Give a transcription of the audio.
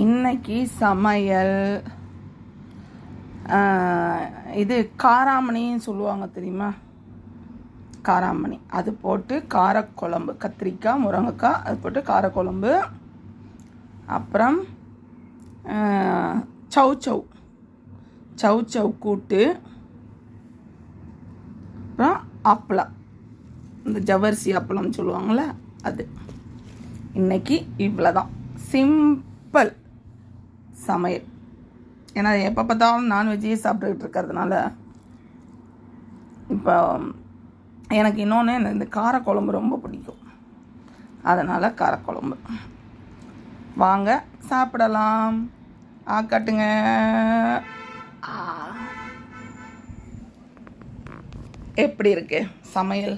இன்னைக்கு சமையல் இது காராமணின்னு சொல்லுவாங்க தெரியுமா? காராமணி அது போட்டு காரக்குழம்பு, கத்திரிக்காய் முருங்கைக்காய் அது போட்டு காரக்குழம்பு. அப்புறம் சௌ சௌ கூட்டு. அப்புறம் அப்பளம், இந்த ஜவ்வரிசி அப்பளம்னு சொல்லுவாங்கள்ல அது. இன்னைக்கு இவ்வளோதான், சிம்பிள் சமையல். ஏன்னா எப்போ பார்த்தாலும் நான்வெஜ்ஜே சாப்பிட்டுக்கிட்டு இருக்கிறதுனால இப்போ எனக்கு இன்னொன்று இந்த காரக்குழம்பு ரொம்ப பிடிக்கும். அதனால் காரக்குழம்பு. வாங்க சாப்பிடலாம். காட்டுங்க. எப்படி இருக்கு சமையல்?